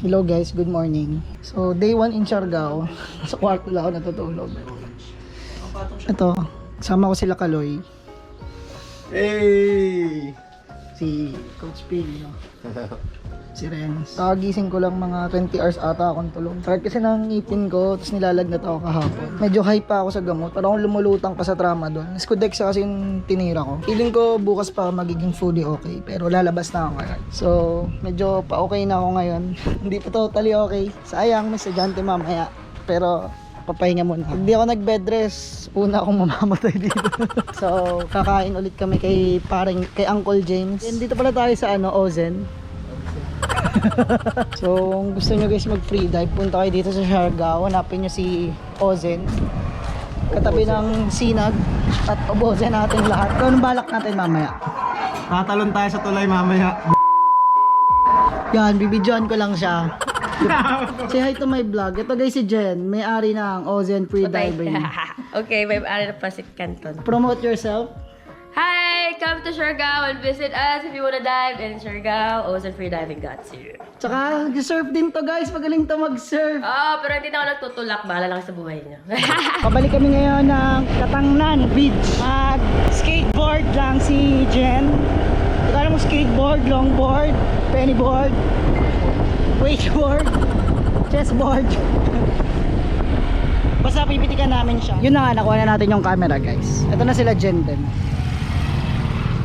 Hello guys, good morning. So day 1 in Siargao. Sa kwarto lang ako natutulog. Ito, sama ko sila Kaloy. Hey! Si Coach P, no? Si Renz. Kagising ko lang mga 20 hours ata akong tulog. Sakit kasi ng ngipin ko, tapos nilalagnat ako kahapon. Medyo high pa ako sa gamot, parang akong lumulutang pa sa tramadol. Scodexa kasi yung tinira ko. Feeling ko bukas pa magiging fully okay, pero lalabas na ako ngayon. So, medyo pa okay na ako ngayon. Hindi pa totally okay. Sayang, may estudyante mamaya. Pero, papahinga muna. Pag di ako nag-bed rest, una akong mamamatay dito. So, kakain ulit kami kay Uncle James. And dito pala tayo sa Ozen. So, kung gusto nyo guys mag free dive, punta kayo dito sa Siargao. Hanapin nyo si Ozen. Katabi ng Sinag at Obozen natin lahat. Anong balak natin mamaya? Tatalon tayo sa tulay mamaya. Yan, bibidyoan ko lang siya. Say hi to my vlog. Ito guys si Jen, may-ari ng Ozen Free Diving. Okay, may ari na Pasit Canton. Promote yourself. Hi! Come to Siargao and visit us if you wanna dive in Siargao. Ozen Free Diving got you. Tsaka, surf din to guys. Magaling to mag-surf. Oh, pero hindi na ako nagtutulak. Bahala lang sa buhay niyo. Pabalik kami ngayon ng Katangnan Beach. Mag-skateboard lang si Jen. Kaya mo skateboard, longboard, pennyboard, wakeboard, chessboard. Basta pipitikan namin siya. Yun na nga, nakuha na natin yung camera guys. Ito na sila Jen din.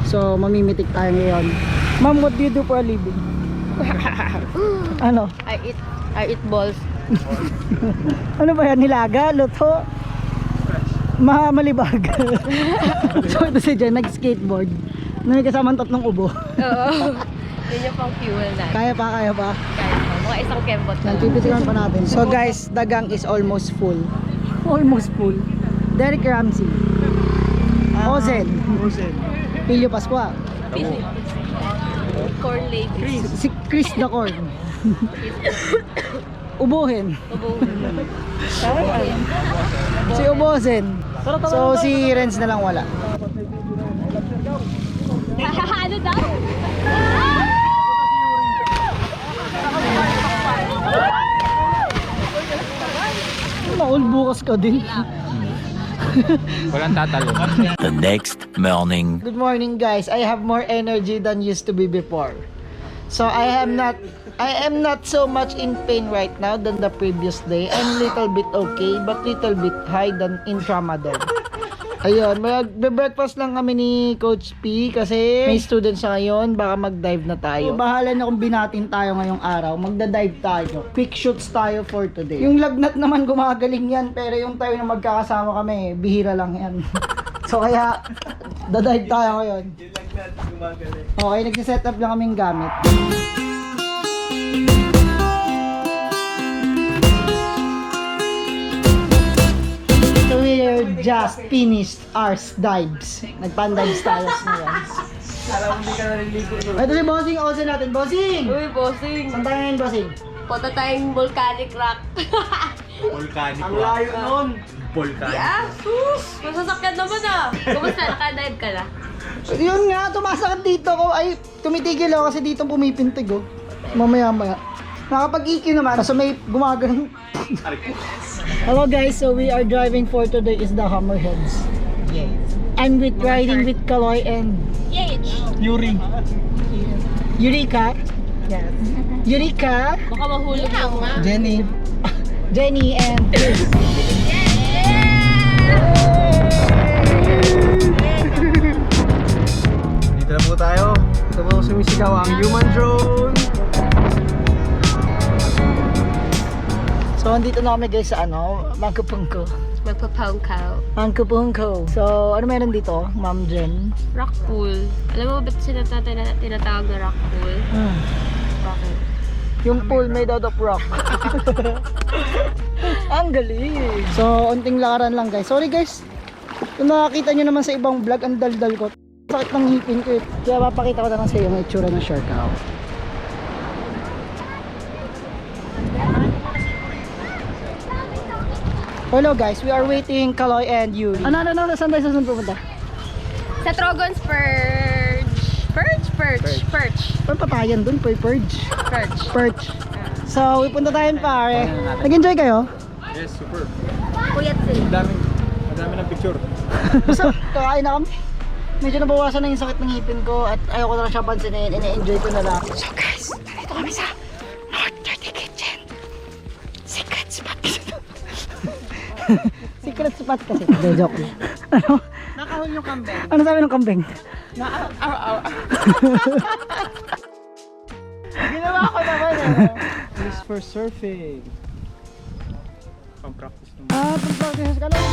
So, mamimitik tayo ngayon. Ma'am, what do you do for a living? Ano? I eat balls. Ano ba yan? Nilaga? Luto? Malibag. So, ito si Jen, nag-skateboard. Na may kasamang tatlong ubo. Oo. Yun yung pang fuel na. Kaya pa. Kahit pa. Mga isang kembot na. Nagpipitikan pa natin. So guys, the gang is almost full. Almost full. Derek Ramsey. Ozen. Pilio Pascua. Corn lady. Si Chris the Corn. Ubuhin. Si Ubozen. So si Renz na lang wala. Ano daw? Maul bukas ka din. Walang tatalo. The next morning. Good morning guys. I have more energy than used to be before. So I am not so much in pain right now than the previous day. I'm little bit okay, but little bit high than in tramadol. Ayun, mag-breakfast lang kami ni Coach P kasi may students siya ngayon, baka mag-dive na tayo. So, bahala na kung binatin tayo ngayong araw, magda-dive tayo. Quick shoots tayo for today. Yung lagnat naman gumagaling yan, pero yung tayo na magkakasama kami, bihira lang yan. So kaya, da-dive tayo ngayon. Yung lagnat, gumagaling. Okay, nagsiset up lang kaming gamit. So we're just finished our dives. Nagpan-dives tayo ngayon. Alam mo, hindi ka naliligo. Ito si Bossing, Ozen natin. Bossing! Uy, bossing. Saan tayo ngayon, Bossing? Punta tayong volcanic rock. Volcanic. Ang layo nun. Volcanic. Yeah, sus! Masasakyan naman ah. Kumusta? Naka-dive ka na? Yun nga, tumasakit dito ko. Ay, tumitigil ako kasi dito pumipintig oh. Mamaya-maya. Nakapag-EQ naman. So may gumagano. Hello guys, so we are driving for today is the Hammerheads. Yes. I'm riding with Kaloy and Yuri. Eureka. Yes. Eureka, Baka mahulog yung Jenny. Jenny and Chris. Dito na po tayo. Ito po sumisigaw ang human drone. So andito na kami guys sa Magpupungko. Magpapangkaw. Magpupungko. So ano meron dito, Ma'am Jen? Rock pool. Alam mo ba't sila tinatawag na rock pool? Bakit? Yung pool made out of rock. Ang galing. So unting lakaran lang guys. Sorry guys. Kung nakakita nyo naman sa ibang vlog, ang daldal ko. Sakit ng ngipin ko eh. Kaya papakita ko na lang sa iyo yung itsura ng Siargao. Hello guys, we are waiting Kaloy and Yuri. Ano, saan tayo pupunta? Sa Trogon's Perch. Perch? May patayan dun, purge. Perch. Perch. So, punta tayo pare. Nag-enjoy kayo? Yes, super. Puyat sila. Madami ng picture. Basta, kakain na kami. Medyo nabawasan na yung sakit ng ngipin ko at ayoko na lang siya pansinin. Ine-enjoy ko na lang. So guys, nandito kami sa North Dirty Kitchen. Secret spot kasi to. Secret spot kasi. Hindi, joke lang. Ano? Nakahol yung kambing. Ano sabi ng kambing? Ginawa ko naman This for surfing. Pang-practice naman. pag-practice ka lang.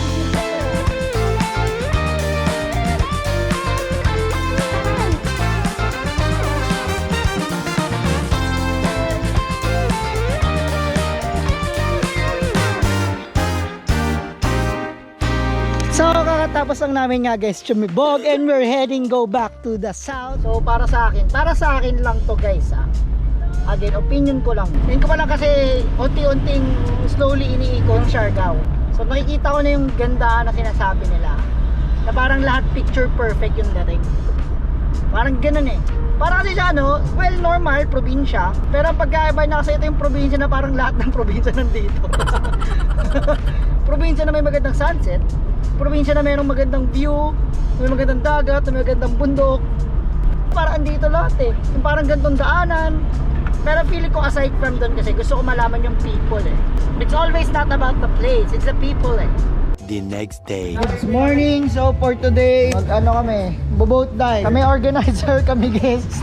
So kakatapos lang namin nga guys Chumibog and we're heading go back to the south. So para sa akin lang to guys Again, opinion ko lang. Opinion ko pa lang kasi unti-unting slowly iniiko yung Siargao. So nakikita ko na yung ganda na sinasabi nila. Na parang lahat picture perfect yung dating. Parang ganun eh. Parang kasi siya well normal, probinsya. Pero ang pagkaiba na kasi ito yung probinsya na parang lahat ng probinsya nandito. Probinsya na may magandang sunset. Probinsya na mayroong magandang view. May magandang dagat, may magandang bundok. Parang andito lahat eh. Yung parang gantong daanan. Pero feeling ko aside from doon kasi gusto ko malaman yung people eh. It's always not about the place, it's the people eh. The next day. Good morning. So for today, kami, boat dive. Kami organizer, kami guests.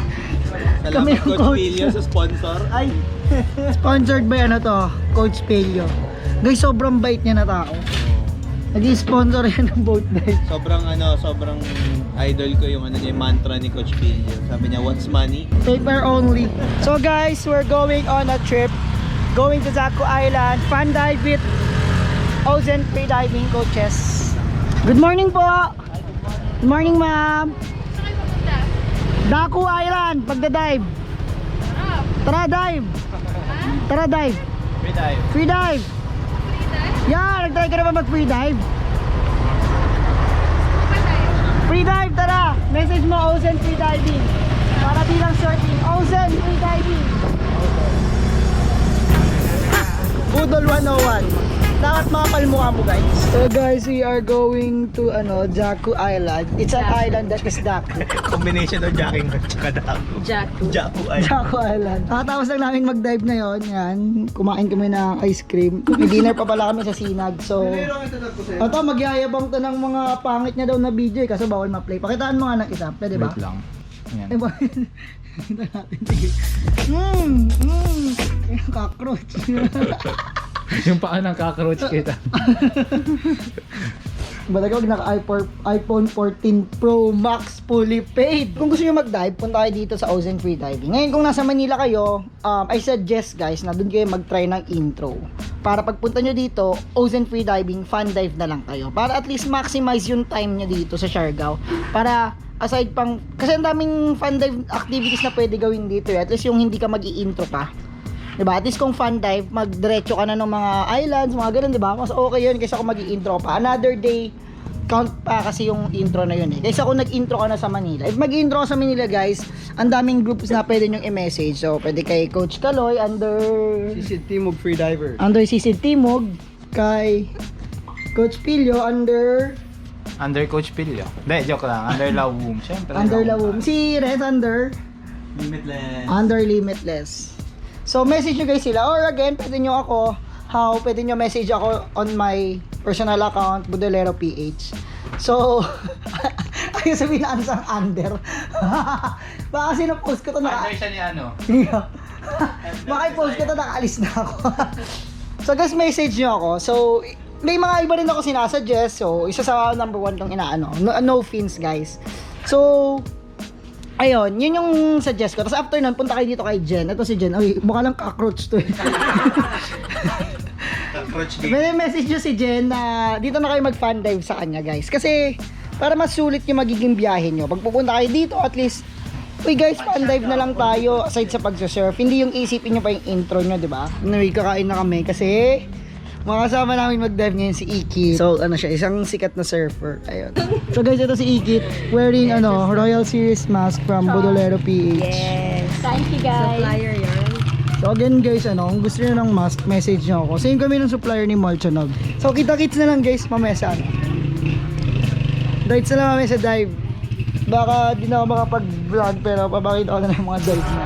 Kami yung coach. Sa sponsor. Ay, sponsored by Coach Pelio. Guys, sobrang bait niya na tao. Nag-sponsor yan ng boat dive. Sobrang idol ko yung yung mantra ni Coach Pilio. Sabi niya, what's money? Paper only. So guys, we're going on a trip. Going to Zaku Island. Fun dive with Ozen Free Diving Coaches. Good morning po! Good morning ma'am! Zaku Island, pagda-dive. Tara dive! Tara dive! Free dive. Free dive! Yeah, nag-try ka na ba mag-free dive? Free dive, tara! Message mo Ozen Free Diving. Para bilang surfing. Ozen Free Diving. Budol 101. Dapat makapal mukha mo guys. So guys, we are going to Zaku Island. It's an island that is Daku. Combination of jacking at saka Jack. Jaku ay. Zaku Island. Nakatapos lang namin mag-dive na yon. Yan. Kumain kami ng ice cream. May dinner pa pala kami sa Sinag. So, ito, magyayabang to ng mga pangit niya daw na video kaso bawal ma-play. Pakitaan mo nga ng isa. Pwede ba? Wait lang. Yan. Eh, ba? Kita natin. Sige. Cockroach. Yung paa ng cockroach kita. Batagawag iPhone 14 Pro Max fully paid. Kung gusto nyo mag-dive, punta kayo dito sa Ozen Free Diving. Ngayon kung nasa Manila kayo, I suggest guys na doon kayo mag-try ng intro. Para pagpunta nyo dito, Ozen Free Diving, fun dive na lang kayo. Para at least maximize yung time nyo dito sa Siargao. Para aside pang, kasi ang daming fun dive activities na pwede gawin dito eh. At least yung hindi ka mag-i-intro pa. Diba? At least kung fun dive, magdiretso ka na ng mga islands, mga ganun, diba? Mas okay yun kaysa kung mag-i-intro pa. Another day, count pa kasi yung intro na yun eh. Kaysa kung nag-intro ka na sa Manila. If mag-intro ka sa Manila guys, ang daming groups na pwede nyong i-message. So, pwede kay Coach Kaloy under... Sisid Timog Freediver. Under Sisid Timog, kay Coach Pilio under... Under Coach Pilio. Hindi, joke lang. Under Lawum. Siyempre. Under Lawum. Si Red under... Limitless. Under Limitless. So, message nyo guys sila. Or again, pwede nyo ako, pwede nyo message ako on my personal account, Budolero PH. So, ayun sabihin na ang under. Baka kasi na-post ko to Under siya ni ano? Baka i-post ko to, nakaalis na ako. So guys, message nyo ako. So, may mga iba rin ako sinasuggest. So, isa sa number 1 tong inaano. No fins guys. So, ayun, yun yung suggest ko. Tapos after nun, punta kayo dito kay Jen. Ito si Jen. Ay, mukha lang cockroach to eh. Cockroach game. May message nyo si Jen na dito na kayo mag-fun dive sa kanya guys. Kasi, para mas sulit yung magiging biyahe nyo. Pag pupunta kayo dito, at least, uy guys, fun dive na lang tayo aside sa pag-surf. Hindi yung isipin nyo pa yung intro nyo, diba? Anyway, kakain na kami kasi makasama namin mag-dive ngayon si Ikit. So, siya, isang sikat na surfer. Ayun. So guys, ito si Ikit wearing Royal Series mask from Budolero PH. Yes. Thank you guys. Supplier yan. So again guys, kung gusto nyo ng mask, message nyo ako. Same kami ng supplier ni Molchanog. So kita-kits na lang guys, mamaya sa Dives na lang mamaya sa dive. Baka di na ako makapag-vlog pero papakita ko na ng mga dives na.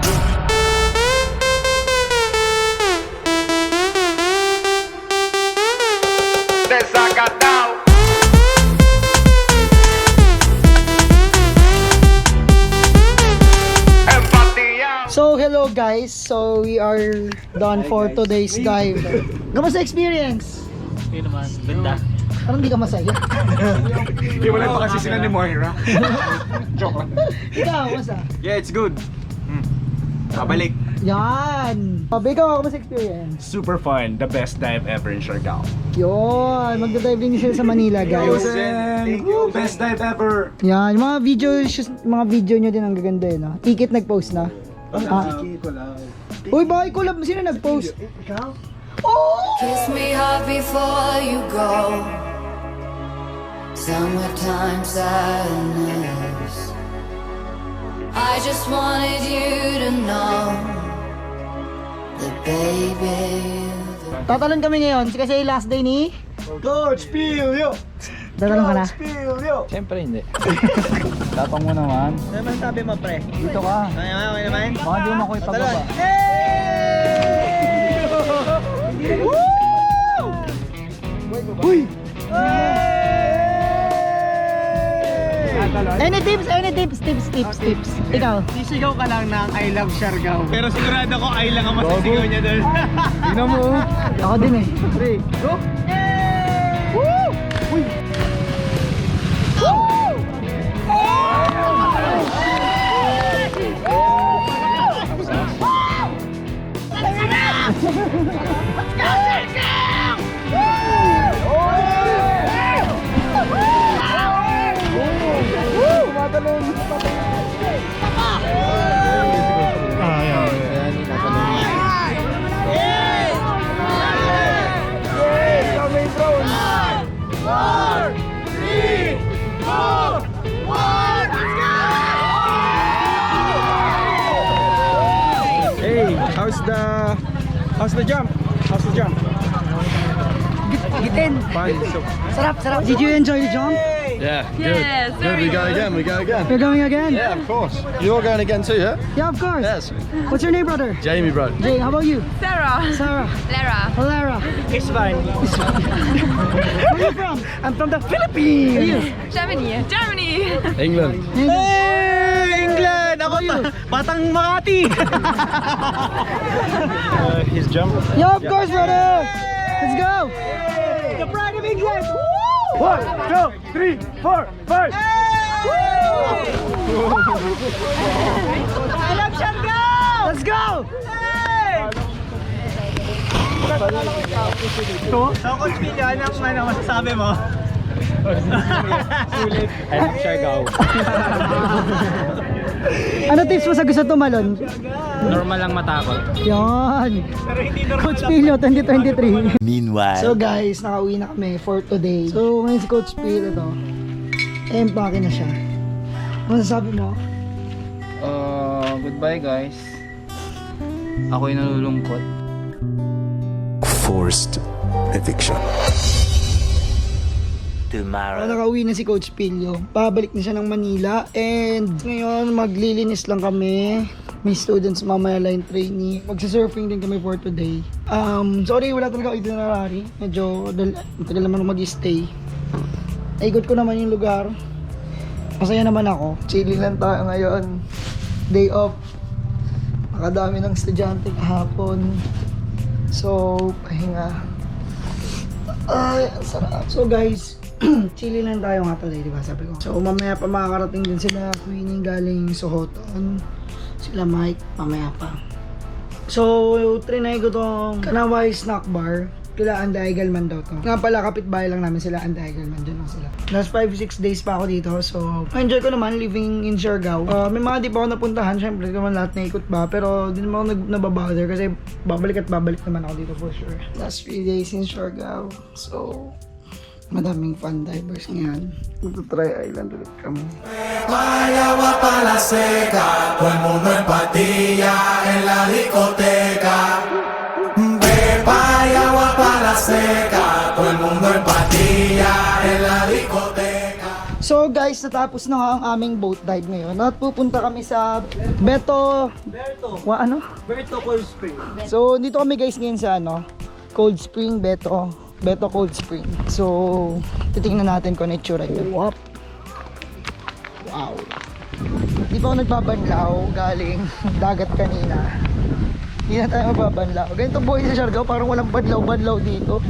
So hello guys, so we are done for today's dive. Kamusta experience? Hindi naman, ganda. Parang hindi ka masaya. Hindi wala pa kasi sila ni Moira. Joke lang. Ikaw, kamusta? Yeah, it's good. Pabalik. Yan! Pabi ka, kamusta experience? Super fun. The best dive ever in Siargao. Yun! Magda-dive din sila sa Manila guys. Woo, best dive ever. Yan, yung mga video nyo din ang gaganda yun. Ikit nag-post na. Uy, bakit collab? Sino nag-post? Ikaw? Oh! Kiss me hard before you go. Summertime sadness. I just wanted you to know that baby. Tatalon kami ngayon kasi last day ni Coach Pilio! tatalon ka na. Siyempre hindi. Tapang mo naman. Ano naman sabi mo, pre? Dito ka. Okay naman? Baka di mo ako ipababa. Uy! Any tips? Any tips? Tips. Ikaw? Sisigaw ka lang ng I love Siargao. Pero sigurado ko I lang ang masisigaw niya doon. Tingnan mo. Ako din eh. 3, go! Woo! Uy! Hey, how's the jump? How's the jump? Gitin! Fun. Sarap! Did you enjoy the jump? Yeah, Yes, good. We go again. You're going again? Yeah, of course. You're going again too, yeah? Yeah, of course. Yes. What's your name, brother? Jamie, bro. Jay, how about you? Sarah. Sarah. Lara. Lara. It's fine. Where are you from? I'm from the Philippines. Are you? Germany. England. Hey! England! Ako batang Makati! His jump. Yeah, of course, brother. Let's go. The pride of England! 1, 2, 3, 4, 5. I love Siargao! Let's go. So, Coach Pilio, ano masasabi mo? Sulit. I love Siargao. Ano tips mo sa gusto tumalon? Normal lang matakot. Yan. Pero hindi normal Coach Pilio 2023. Meanwhile. So guys, nakauwi na kami for today. So ngayon si Coach Pilio ito. Empake na siya. Ano masasabi mo? Goodbye guys. Ako'y nalulungkot. Forced eviction. Tomorrow. Nakauwi na si Coach Pilio. Pabalik na siya ng Manila. And ngayon, maglilinis lang kami. May students mamaya line trainee. Magsa-surfing din kami for today. Sorry, wala talaga ako itinerary. Medyo matagal naman ako mag-stay. Naikot ko naman yung lugar. Masaya naman ako. Chilling lang tayo ngayon. Day off. Nakadami ng estudyante kahapon. So, pahinga. Ay, ang sarap. So guys, chilling lang tayo nga today, diba sabi ko. So mamaya pa makakarating din sila Queenie galing Sohoton. Sila Mike, mamaya pa. So, trinay ko tong Kanaway Snack Bar. Kila Anday Galman daw to. Nga pala, kapitbahay lang namin sila, Anday Galman. Dyan lang sila. Last 5-6 days pa ako dito. So, enjoy ko naman living in Siargao. May mga di pa ako napuntahan. Siyempre, naman lahat naikot ba. Pero, di naman ako nababother kasi babalik at babalik naman ako dito for sure. Last 3 days in Siargao. So, madaming fun divers ngayon. Magta-try island ulit kami. Guayaba para la seca, todo el mundo en patilla en la discoteca. So guys, natapos na nga ang aming boat dive ngayon. At pupunta kami sa Beto Cold Spring. So dito kami guys ngayon sa Cold Spring, Beto Cold Spring. So titingnan natin kung ano itsura niya. Wow. Di pa ako nagbabanlaw galing dagat kanina. Hindi na tayo mababanlaw. Ganito buhay sa Siargao, parang walang banlaw dito.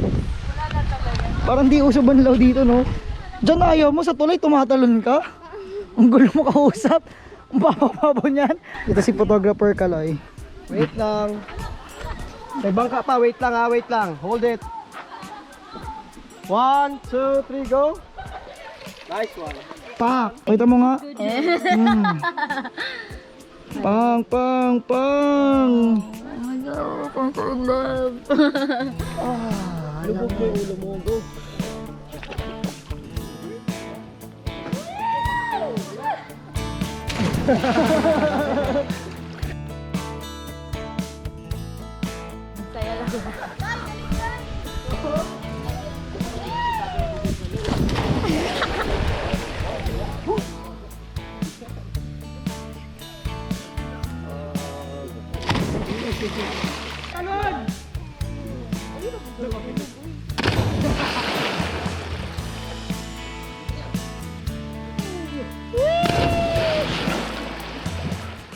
Parang di uso banlaw dito, no? Diyan ayaw mo, sa tulay tumatalon ka. Ang gulo mo kausap. Ang babaw niyan. Ito si photographer Kaloy. Wait lang. May bangka pa. Wait lang. Hold it. 1, 2, 3, go. Nice one. Pak! Kita mo nga. Pang! Oh my God, I'm so in love. Lubog mo yung ulo mo. Go.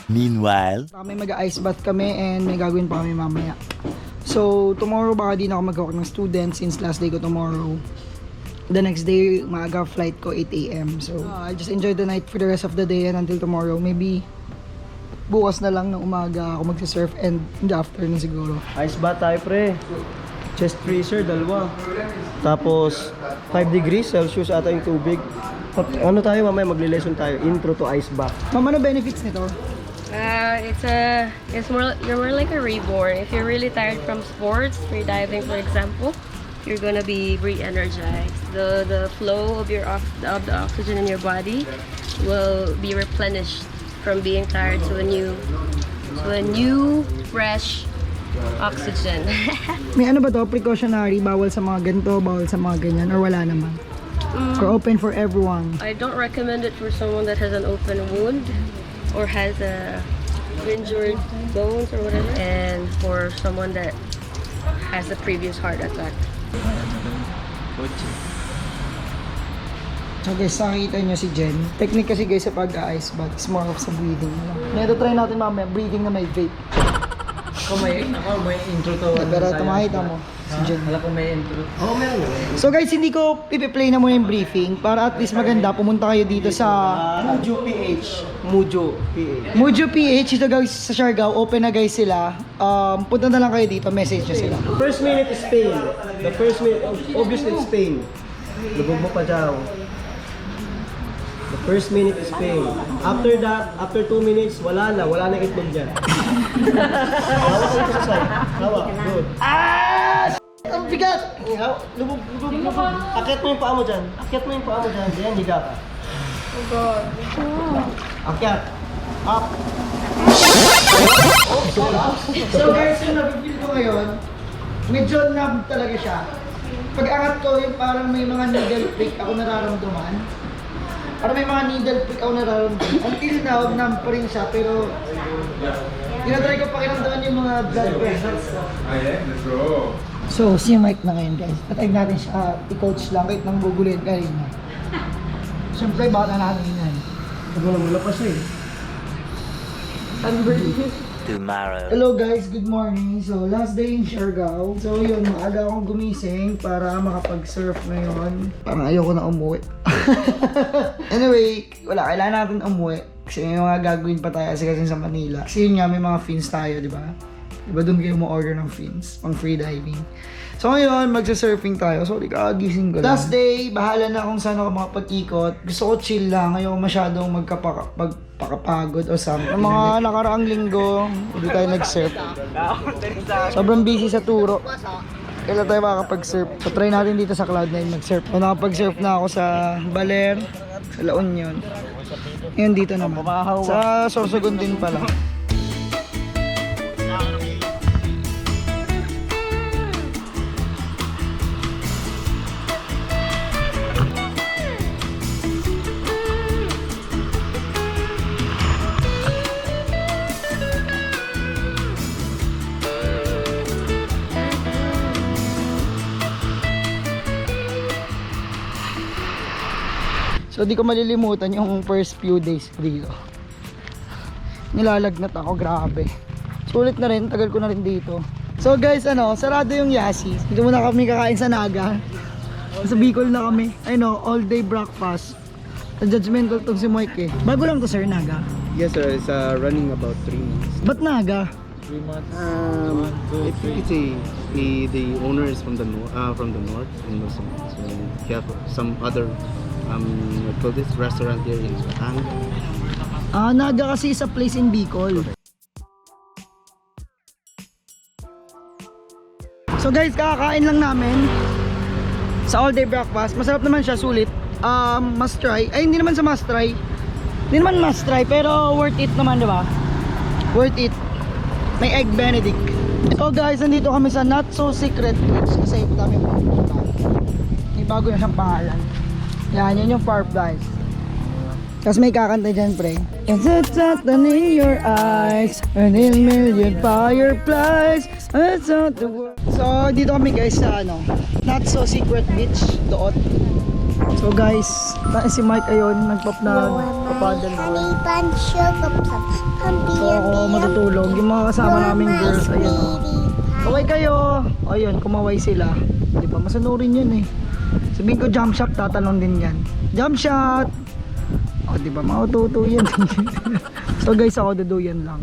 Meanwhile, May mag-ice bath kami and may gagawin pa kami mamaya. So, tomorrow baka di na ako mag-work ng student since last day ko tomorrow. The next day, maaga flight ko 8 AM. So, I'll just enjoy the night for the rest of the day and until tomorrow. Maybe bukas na lang ng umaga ako magsa-surf and in the afternoon siguro. Ice bath tayo, pre. Chest freezer, 2. Tapos, 5 degrees Celsius ata yung tubig. Ano tayo mamaya, magle-lesson tayo. Intro to ice bath. Mama, ano benefits nito? You're more like a reborn. If you're really tired from sports, free diving for example, you're gonna be re-energized. The flow of the oxygen in your body will be replenished from being tired to a new fresh oxygen. May ano ba to? Precautionary? Bawal sa mga ganito, bawal sa mga ganyan, or wala naman? Or open for everyone? I don't recommend it for someone that has an open wound or has a injured bones or whatever, and for someone that has a previous heart attack. So guys, nakikita nyo si Jen. Technique kasi guys sa pag-ice bath is more of sa breathing. Ito try natin mamaya, breathing na may vape. Ako may intro to. Pero makita mo si Jen. Wala ko may intro. Oo, meron. So guys, hindi ko ipi-play na muna yung briefing para at least maganda. Pumunta kayo dito sa Mujo PH. Mujo PH. Ito guys sa Siargao. Open na guys sila. Punta na lang kayo dito. Message nyo sila. First minute is Spain. The first minute, obviously it's Spain. Lubog mo pa dyan. The first minute is Spain. After that, after 2 minutes, wala na itlog dyan. Hawa ka dito sa side. Hawa, good. Ang bigat! Lubog. Akyat mo yung paa mo dyan. Diyan, higa ka. Oh God. Akyat. Up. So guys, yung nabibili ko ngayon, medyo numb talaga siya. Pag angat ko, yung parang may mga needle prick ako nararamdaman. Parang may mga needle prick ako nararamdaman. Until now, numb pa rin siya, pero tinatry ko pakiramdaman yung mga blood pressures ko. So, si Mike na ngayon guys. Patay natin siya, i-coach lang kahit nang gugulin kanina. Siyempre, baka na natin yan. Wala pa siya eh. tomorrow. Hello guys, good morning. So, last day in Siargao. So, yun, maaga akong gumising para makapag-surf ngayon. Parang ayoko na umuwi. Anyway, wala, kailangan natin umuwi. Kasi may mga gagawin pa tayo kasi sa Manila. Kasi yun nga, may mga fins tayo, di ba? Di ba doon kayo mo-order ng fins? Pang free diving. So ngayon, magsa-surfing tayo. Sorry, kagising ko lang. Last day, bahala na kung saan ako makapag-ikot. Gusto ko chill lang. Ayoko masyadong magpakapagod o something. Ang mga nakaraang linggo, hindi tayo nag-surf. Sobrang busy sa turo. Kailan tayo makakapag-surf? So try natin dito sa Cloud9 mag-surf. So, nakapag-surf na ako sa Baler, sa La Union. Ngayon dito naman. Sa Sorsogon din pala. So di ko malilimutan yung first few days ko dito. Nilalagnat ako, grabe. Sulit na rin, tagal ko na rin dito. So guys, sarado yung Yasi. Dito muna kami kakain sa Naga. Sa Bicol na kami. All day breakfast. Judgmental tong si Mike eh. Bago lang to sir, Naga. Yes sir, it's running about 3 months. Ba't Naga? 3 months. I think it's the owner is from the north in Luzon. So he have some other what call this restaurant here in Batangas. Naga kasi is a place in Bicol. So guys, kakakain lang namin sa all day breakfast. Masarap naman siya, sulit. Must try. Ay, hindi naman sa must try. Hindi naman must try, pero worth it naman, di ba? Worth it. May egg benedict. So guys, nandito kami sa Not So Secret Beach kasi ito namin pupunta. May bago na siyang pangalan. Yan, yun yung Far Flies. Tapos may kakanta dyan, pre. It's a something in your eyes, and a million fireflies. It's not the world. So, dito kami guys sa Not So Secret Beach, doon. So guys, si Mike ayun, nagpop na papadal ko. So ako matutulog. Yung mga kasama naming girls, ayun o. Kaway kayo. Ayun, kumaway sila. Di ba? Masanurin yun eh. Sabihin ko jump shot, tatalon din yan. Jump shot! O, di ba? Maututo yan. So guys, ako duduyan lang.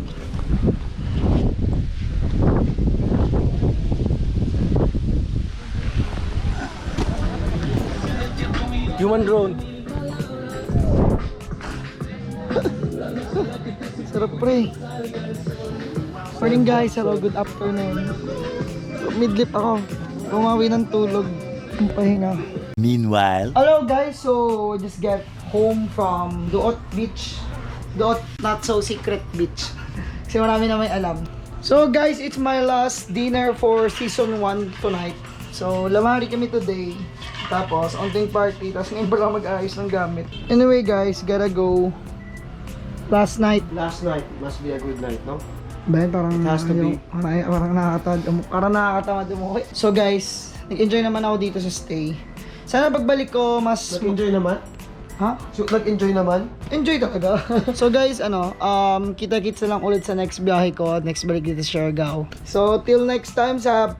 Human drone. Sarap pre. Morning guys, hello, good afternoon. Midlip ako. Bumawi ng tulog. Ang pahinga. Meanwhile, Hello guys, so just get home from Duot Beach. Duot Not So Secret Beach. Kasi marami na may alam. So guys, it's my last dinner for season 1 tonight. So lamari kami today. Tapos, onting party. Tapos ngayon pa lang mag-ayos ng gamit. Anyway guys, gotta go. Last night. Last night must be a good night, no? Ben, parang It has to be. parang nakakatamad umuwi. So guys, nag-enjoy naman ako dito sa stay. Sana pagbalik ko mas Nag-enjoy naman? ha? So, nag-enjoy naman? Enjoy talaga. So guys, kita-kits na lang ulit sa next biyahe ko, next balik dito sa Siargao. So till next time sa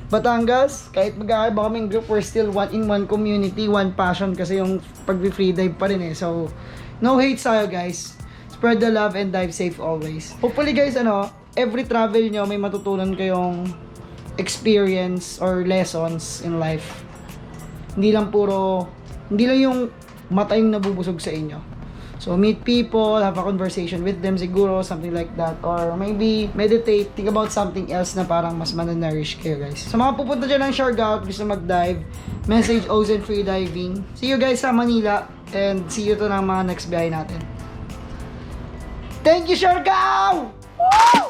Batangas, kahit magkakaiba kaming group, we're still one in one community, one passion kasi yung pag-free dive pa rin eh. So no hate sa'yo guys. Spread the love and dive safe always. Hopefully guys, every travel nyo may matutunan kayong experience or lessons in life. Hindi lang yung mata yung nabubusog sa inyo. So meet people, have a conversation with them siguro, something like that. Or maybe meditate, think about something else na parang mas mananourish kayo guys. Sa mga pupunta dyan ng Siargao, gusto mag-dive, message Ozen Free Diving. See you guys sa Manila and see you to ng mga next biyahe natin. Thank you, Siargao! Woo!